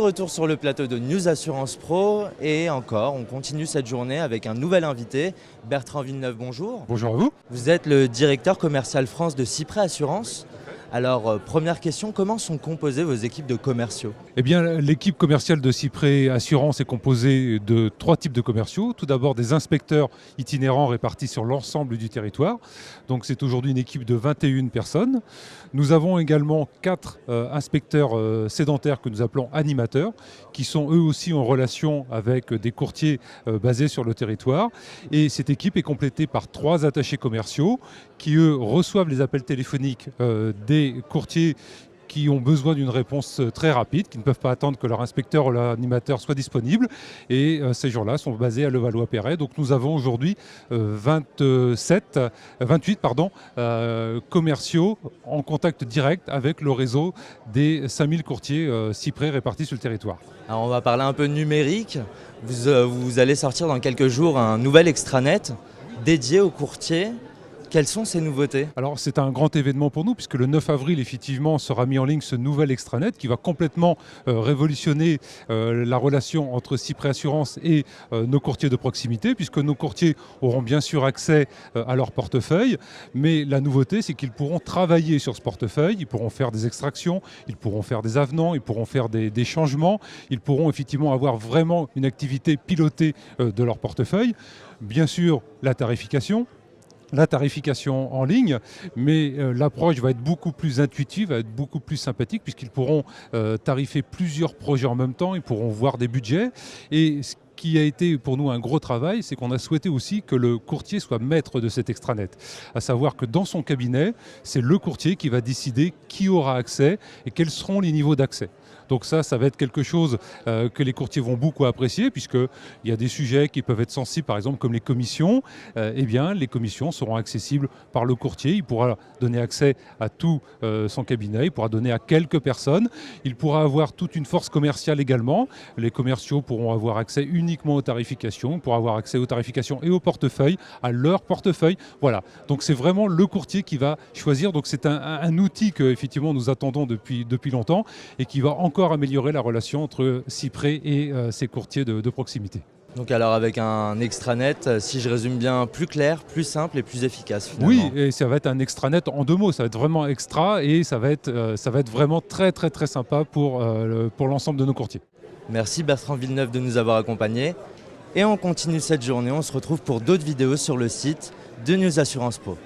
retour sur le plateau de News Assurance Pro et encore, on continue cette journée avec un nouvel invité, Bertrand Villeneuve, bonjour. Bonjour à vous. Vous êtes le directeur commercial France de Cyprès Assurance. Alors, première question, comment sont composées vos équipes de commerciaux? Eh bien, l'équipe commerciale de Cyprès Assurance est composée de 3 types de commerciaux. Tout d'abord, des inspecteurs itinérants répartis sur l'ensemble du territoire. Donc, c'est aujourd'hui une équipe de 21 personnes. Nous avons également 4 inspecteurs sédentaires que nous appelons animateurs, qui sont eux aussi en relation avec des courtiers basés sur le territoire. Et cette équipe est complétée par 3 attachés commerciaux qui, eux, reçoivent les appels téléphoniques des courtiers qui ont besoin d'une réponse très rapide, qui ne peuvent pas attendre que leur inspecteur ou leur animateur soit disponible. Et ces gens-là sont basés à Levallois-Perret. Donc nous avons aujourd'hui 28 commerciaux en contact direct avec le réseau des 5000 courtiers Cyprès répartis sur le territoire. Alors, on va parler un peu numérique. Vous allez sortir dans quelques jours un nouvel extranet dédié aux courtiers. Quelles sont ces nouveautés? Alors c'est un grand événement pour nous puisque le 9 avril effectivement sera mis en ligne ce nouvel extranet qui va complètement révolutionner la relation entre Cyprès Assurance et nos courtiers de proximité, puisque nos courtiers auront bien sûr accès à leur portefeuille, mais la nouveauté c'est qu'ils pourront travailler sur ce portefeuille, ils pourront faire des extractions, ils pourront faire des avenants, ils pourront faire des changements, ils pourront effectivement avoir vraiment une activité pilotée de leur portefeuille. Bien sûr la tarification en ligne, mais l'approche va être beaucoup plus intuitive, va être beaucoup plus sympathique puisqu'ils pourront tarifer plusieurs projets en même temps, ils pourront voir des budgets. Et ce qui a été pour nous un gros travail, c'est qu'on a souhaité aussi que le courtier soit maître de cet extranet. À savoir que dans son cabinet, c'est le courtier qui va décider qui aura accès et quels seront les niveaux d'accès. Donc ça va être quelque chose que les courtiers vont beaucoup apprécier puisqu'il y a des sujets qui peuvent être sensibles, par exemple comme les commissions. Eh bien, les commissions seront accessibles par le courtier. Il pourra donner accès à tout son cabinet, il pourra donner à quelques personnes. Il pourra avoir toute une force commerciale également. Les commerciaux pourront avoir accès uniquement aux tarifications, pourront avoir accès aux tarifications et au portefeuille, à leur portefeuille. Voilà, donc c'est vraiment le courtier qui va choisir. Donc c'est un outil que effectivement nous attendons depuis longtemps et qui va encore améliorer la relation entre Cyprès et ses courtiers de proximité. Donc alors avec un extranet, si je résume bien, plus clair, plus simple et plus efficace finalement. Oui, et ça va être un extranet en 2 mots, ça va être vraiment extra et ça va être vraiment très sympa pour l'ensemble de nos courtiers. Merci Bertrand Villeneuve de nous avoir accompagnés. Et on continue cette journée, on se retrouve pour d'autres vidéos sur le site de News Assurance Pro.